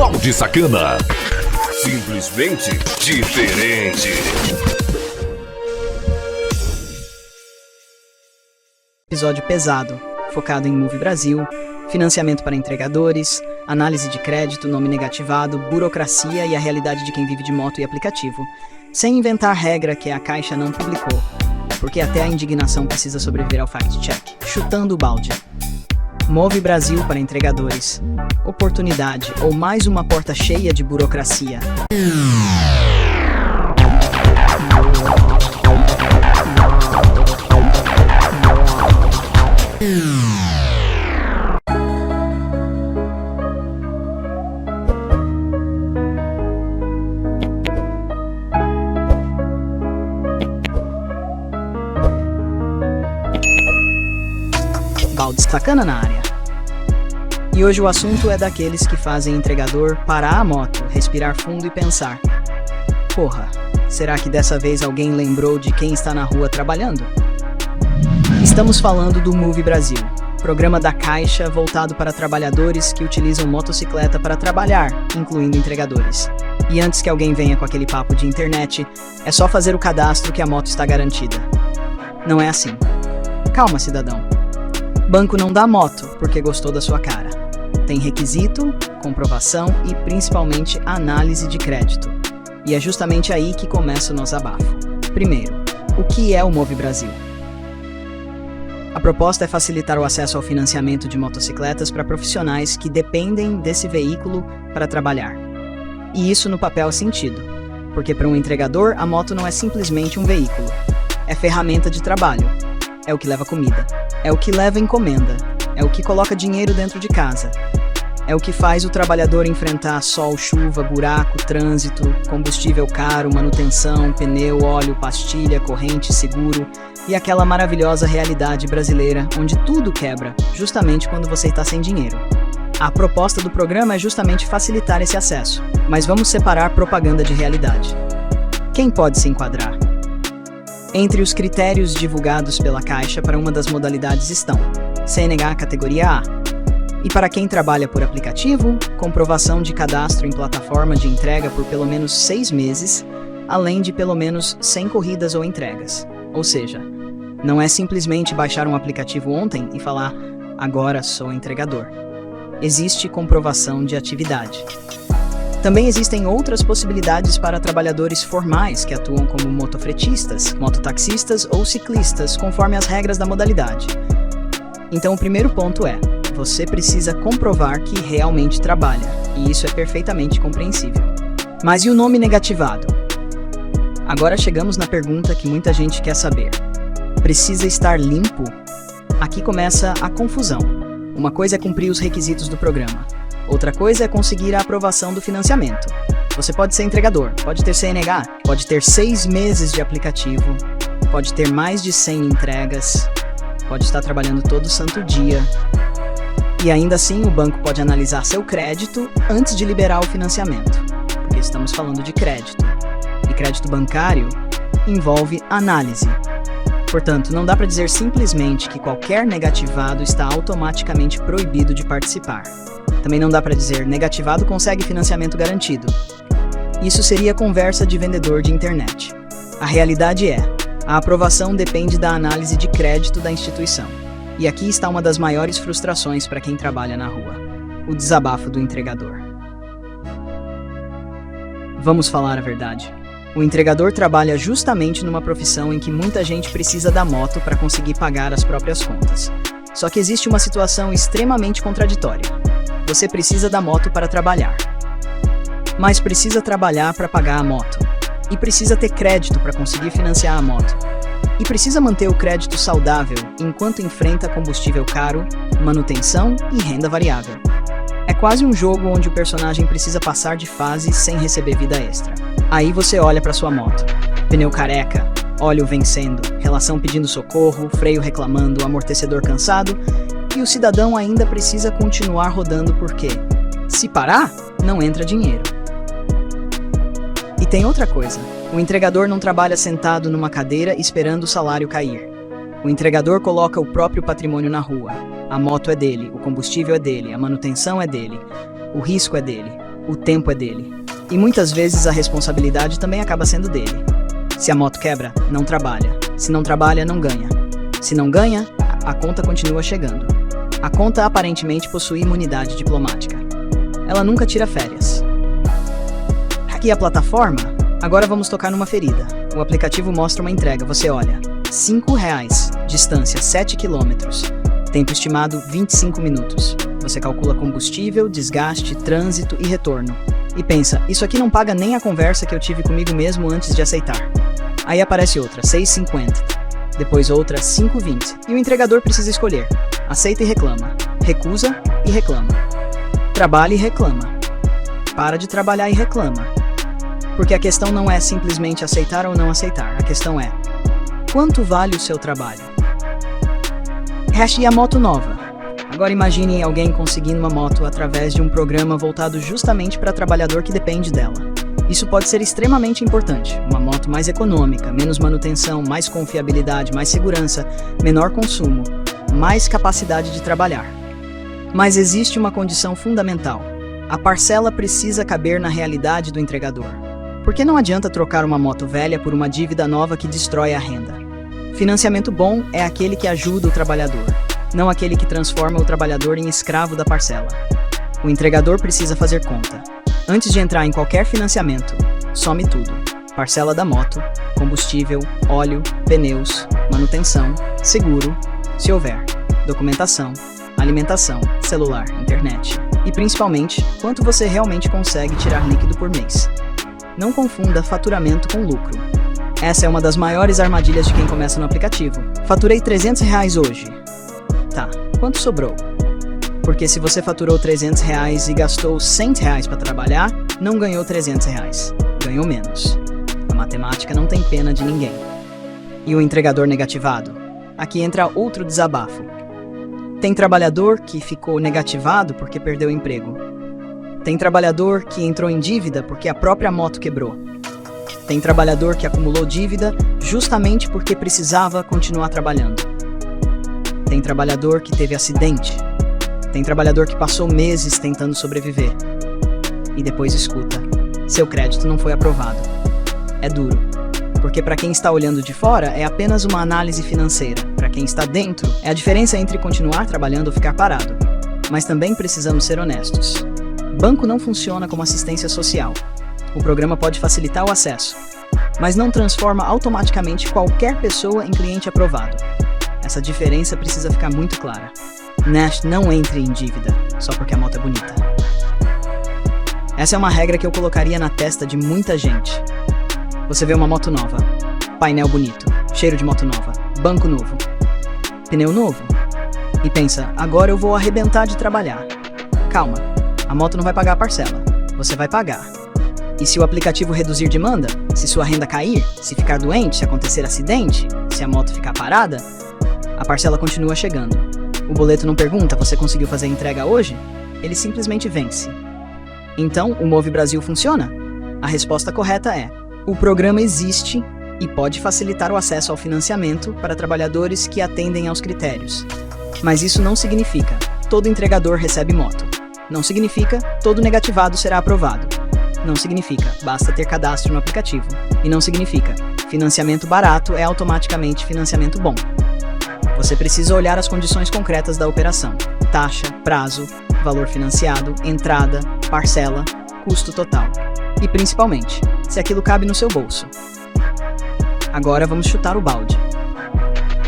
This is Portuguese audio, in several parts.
Balde Sacana. Simplesmente diferente. Episódio pesado, focado em Move Brasil, financiamento para entregadores, análise de crédito, nome negativado, burocracia e a realidade de quem vive de moto e aplicativo, sem inventar regra que a Caixa não publicou, porque até a indignação precisa sobreviver ao fact-check. Chutando o balde. Move Brasil para entregadores. Oportunidade ou mais uma porta cheia de burocracia. Balde Sacana na área. E hoje o assunto é daqueles que fazem entregador parar a moto, respirar fundo e pensar: porra, será que dessa vez alguém lembrou de quem está na rua trabalhando? Estamos falando do Move Brasil, programa da Caixa voltado para trabalhadores que utilizam motocicleta para trabalhar, incluindo entregadores. E antes que alguém venha com aquele papo de internet, é só fazer o cadastro que a moto está garantida. Não é assim. Calma, cidadão. Banco não dá moto porque gostou da sua cara. Tem requisito, comprovação e principalmente análise de crédito. E é justamente aí que começa o nosso abafo. Primeiro, o que é o Move Brasil? A proposta é facilitar o acesso ao financiamento de motocicletas para profissionais que dependem desse veículo para trabalhar. E isso no papel sentido, porque para um entregador a moto não é simplesmente um veículo, é ferramenta de trabalho, é o que leva comida, é o que leva encomenda, é o que coloca dinheiro dentro de casa, é o que faz o trabalhador enfrentar sol, chuva, buraco, trânsito, combustível caro, manutenção, pneu, óleo, pastilha, corrente, seguro e aquela maravilhosa realidade brasileira onde tudo quebra, justamente quando você está sem dinheiro. A proposta do programa é justamente facilitar esse acesso, mas vamos separar propaganda de realidade. Quem pode se enquadrar? Entre os critérios divulgados pela Caixa para uma das modalidades estão CNH categoria A. E para quem trabalha por aplicativo, comprovação de cadastro em plataforma de entrega por pelo menos 6 meses, além de pelo menos 100 corridas ou entregas. Ou seja, não é simplesmente baixar um aplicativo ontem e falar, agora sou entregador. Existe comprovação de atividade. Também existem outras possibilidades para trabalhadores formais que atuam como motofretistas, mototaxistas ou ciclistas, conforme as regras da modalidade. Então o primeiro ponto é, você precisa comprovar que realmente trabalha, e isso é perfeitamente compreensível. Mas e o nome negativado? Agora chegamos na pergunta que muita gente quer saber. Precisa estar limpo? Aqui começa a confusão. Uma coisa é cumprir os requisitos do programa. Outra coisa é conseguir a aprovação do financiamento. Você pode ser entregador, pode ter CNH, pode ter 6 meses de aplicativo, pode ter mais de 100 entregas, pode estar trabalhando todo santo dia. E ainda assim o banco pode analisar seu crédito antes de liberar o financiamento, porque estamos falando de crédito. E crédito bancário envolve análise. Portanto, não dá para dizer simplesmente que qualquer negativado está automaticamente proibido de participar. Também não dá para dizer negativado consegue financiamento garantido. Isso seria conversa de vendedor de internet. A realidade é, a aprovação depende da análise de crédito da instituição. E aqui está uma das maiores frustrações para quem trabalha na rua: o desabafo do entregador. Vamos falar a verdade. O entregador trabalha justamente numa profissão em que muita gente precisa da moto para conseguir pagar as próprias contas. Só que existe uma situação extremamente contraditória. Você precisa da moto para trabalhar, mas precisa trabalhar para pagar a moto, e precisa ter crédito para conseguir financiar a moto, e precisa manter o crédito saudável enquanto enfrenta combustível caro, manutenção e renda variável. É quase um jogo onde o personagem precisa passar de fase sem receber vida extra. Aí você olha para sua moto, pneu careca, óleo vencendo, relação pedindo socorro, freio reclamando, amortecedor cansado, e o cidadão ainda precisa continuar rodando porque, se parar, não entra dinheiro. E tem outra coisa, o entregador não trabalha sentado numa cadeira esperando o salário cair. O entregador coloca o próprio patrimônio na rua. A moto é dele, o combustível é dele, a manutenção é dele, o risco é dele, O tempo é dele. E muitas vezes a responsabilidade também acaba sendo dele. Se a moto quebra, não trabalha. Se não trabalha, não ganha. Se não ganha, a conta continua chegando. A conta aparentemente possui imunidade diplomática. Ela nunca tira férias. Aqui a plataforma. Agora vamos tocar numa ferida. O aplicativo mostra uma entrega. Você olha. R$5. Distância 7 km. Tempo estimado 25 minutos. Você calcula combustível, desgaste, trânsito e retorno. E pensa, isso aqui não paga nem a conversa que eu tive comigo mesmo antes de aceitar. Aí aparece outra, R$6,50. Depois outra, R$5,20. E o entregador precisa escolher. Aceita e reclama. Recusa e reclama. Trabalha e reclama. Para de trabalhar e reclama. Porque a questão não é simplesmente aceitar ou não aceitar. A questão é, quanto vale o seu trabalho? E a moto nova. Agora imagine alguém conseguindo uma moto através de um programa voltado justamente para trabalhador que depende dela. Isso pode ser extremamente importante. Uma moto mais econômica, menos manutenção, mais confiabilidade, mais segurança, menor consumo, mais capacidade de trabalhar. Mas existe uma condição fundamental. A parcela precisa caber na realidade do entregador. Porque não adianta trocar uma moto velha por uma dívida nova que destrói a renda. Financiamento bom é aquele que ajuda o trabalhador, não aquele que transforma o trabalhador em escravo da parcela. O entregador precisa fazer conta. Antes de entrar em qualquer financiamento, some tudo. Parcela da moto, combustível, óleo, pneus, manutenção, seguro, se houver, documentação, alimentação, celular, internet. E principalmente, quanto você realmente consegue tirar líquido por mês. Não confunda faturamento com lucro. Essa é uma das maiores armadilhas de quem começa no aplicativo. Faturei R$300 hoje. Tá, quanto sobrou? Porque se você faturou R$300 e gastou R$100 para trabalhar, não ganhou R$300. Ganhou menos. A matemática não tem pena de ninguém. E o entregador negativado? Aqui entra outro desabafo. Tem trabalhador que ficou negativado porque perdeu o emprego. Tem trabalhador que entrou em dívida porque a própria moto quebrou. Tem trabalhador que acumulou dívida justamente porque precisava continuar trabalhando. Tem trabalhador que teve acidente. Tem trabalhador que passou meses tentando sobreviver. E depois escuta: seu crédito não foi aprovado. É duro, porque para quem está olhando de fora é apenas uma análise financeira. Para quem está dentro, é a diferença entre continuar trabalhando ou ficar parado. Mas também precisamos ser honestos. Banco não funciona como assistência social. O programa pode facilitar o acesso, mas não transforma automaticamente qualquer pessoa em cliente aprovado. Essa diferença precisa ficar muito clara. Nash, não entre em dívida só porque a moto é bonita. Essa é uma regra que eu colocaria na testa de muita gente. Você vê uma moto nova, painel bonito, cheiro de moto nova, banco novo, pneu novo, e pensa, agora eu vou arrebentar de trabalhar. Calma, a moto não vai pagar a parcela, você vai pagar. E se o aplicativo reduzir demanda, se sua renda cair, se ficar doente, se acontecer acidente, se a moto ficar parada, a parcela continua chegando. O boleto não pergunta, você conseguiu fazer a entrega hoje? Ele simplesmente vence. Então, o Move Brasil funciona? A resposta correta é: o programa existe e pode facilitar o acesso ao financiamento para trabalhadores que atendem aos critérios. Mas isso não significa todo entregador recebe moto. Não significa todo negativado será aprovado. Não significa basta ter cadastro no aplicativo. E não significa financiamento barato é automaticamente financiamento bom. Você precisa olhar as condições concretas da operação: taxa, prazo, valor financiado, entrada, parcela, custo total. E principalmente, se aquilo cabe no seu bolso. Agora vamos chutar o balde.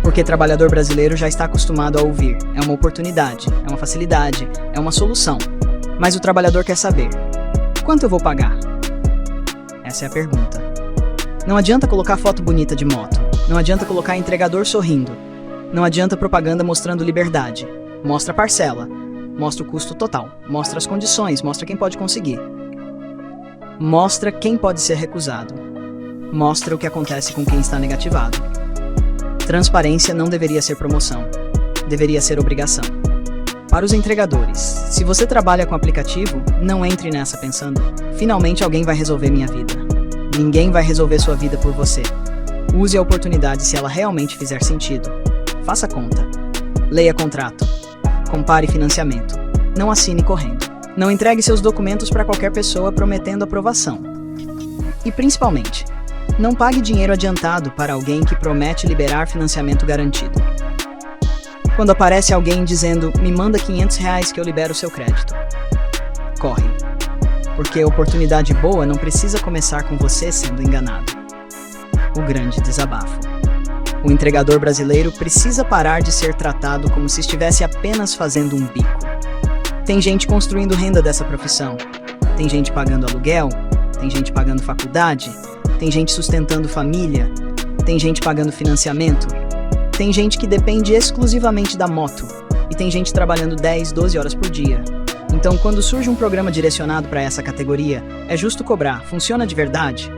Porque trabalhador brasileiro já está acostumado a ouvir: é uma oportunidade, é uma facilidade, é uma solução. Mas o trabalhador quer saber: quanto eu vou pagar? Essa é a pergunta. Não adianta colocar foto bonita de moto. Não adianta colocar entregador sorrindo. Não adianta propaganda mostrando liberdade. Mostra a parcela. Mostra o custo total. Mostra as condições. Mostra quem pode conseguir. Mostra quem pode ser recusado. Mostra o que acontece com quem está negativado. Transparência não deveria ser promoção. Deveria ser obrigação. Para os entregadores, se você trabalha com aplicativo, não entre nessa pensando: finalmente alguém vai resolver minha vida. Ninguém vai resolver sua vida por você. Use a oportunidade se ela realmente fizer sentido. Faça conta. Leia contrato. Compare financiamento. Não assine correndo. Não entregue seus documentos para qualquer pessoa prometendo aprovação. E principalmente, não pague dinheiro adiantado para alguém que promete liberar financiamento garantido. Quando aparece alguém dizendo, me manda R$500 que eu libero o seu crédito. Corre. Porque oportunidade boa não precisa começar com você sendo enganado. O grande desabafo. O entregador brasileiro precisa parar de ser tratado como se estivesse apenas fazendo um bico. Tem gente construindo renda dessa profissão. Tem gente pagando aluguel. Tem gente pagando faculdade. Tem gente sustentando família. Tem gente pagando financiamento. Tem gente que depende exclusivamente da moto. E tem gente trabalhando 10, 12 horas por dia. Então, quando surge um programa direcionado para essa categoria, é justo cobrar. Funciona de verdade?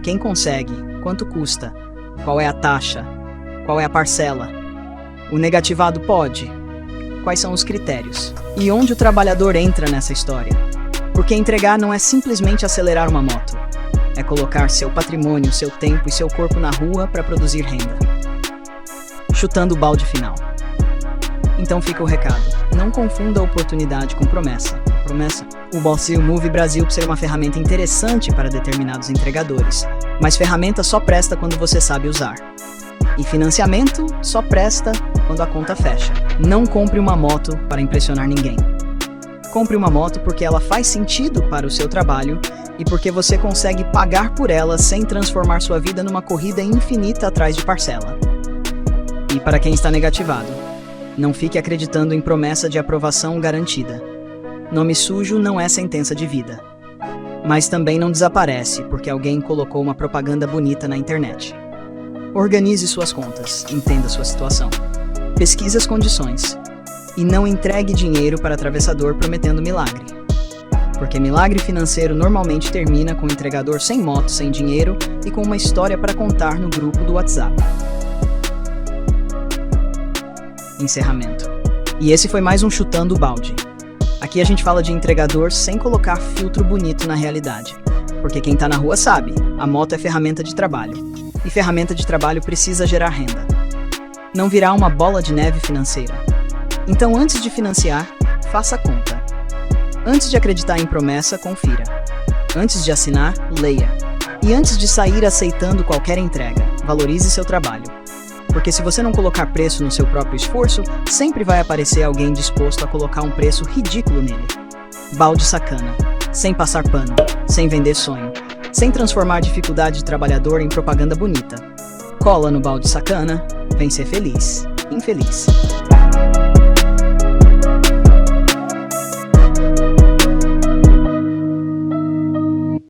Quem consegue? Quanto custa? Qual é a taxa? Qual é a parcela? O negativado pode? Quais são os critérios? E onde o trabalhador entra nessa história? Porque entregar não é simplesmente acelerar uma moto. É colocar seu patrimônio, seu tempo e seu corpo na rua para produzir renda. Chutando o balde final. Então fica o recado. Não confunda oportunidade com promessa. O Bossio Move Brasil pode ser uma ferramenta interessante para determinados entregadores, mas ferramenta só presta quando você sabe usar. E financiamento só presta quando a conta fecha. Não compre uma moto para impressionar ninguém. Compre uma moto porque ela faz sentido para o seu trabalho e porque você consegue pagar por ela sem transformar sua vida numa corrida infinita atrás de parcela. E para quem está negativado, não fique acreditando em promessa de aprovação garantida. Nome sujo não é sentença de vida. Mas também não desaparece porque alguém colocou uma propaganda bonita na internet. Organize suas contas, entenda sua situação. Pesquise as condições. E não entregue dinheiro para atravessador prometendo milagre. Porque milagre financeiro normalmente termina com o entregador sem moto, sem dinheiro e com uma história para contar no grupo do WhatsApp. Encerramento. E esse foi mais um Chutando o Balde. Aqui a gente fala de entregador sem colocar filtro bonito na realidade. Porque quem tá na rua sabe, a moto é ferramenta de trabalho. E ferramenta de trabalho precisa gerar renda. Não virar uma bola de neve financeira. Então antes de financiar, faça conta. Antes de acreditar em promessa, confira. Antes de assinar, leia. E antes de sair aceitando qualquer entrega, valorize seu trabalho. Porque se você não colocar preço no seu próprio esforço, sempre vai aparecer alguém disposto a colocar um preço ridículo nele. Balde sacana. Sem passar pano. Sem vender sonho. Sem transformar dificuldade de trabalhador em propaganda bonita. Cola no balde sacana. Vem ser feliz. Infeliz.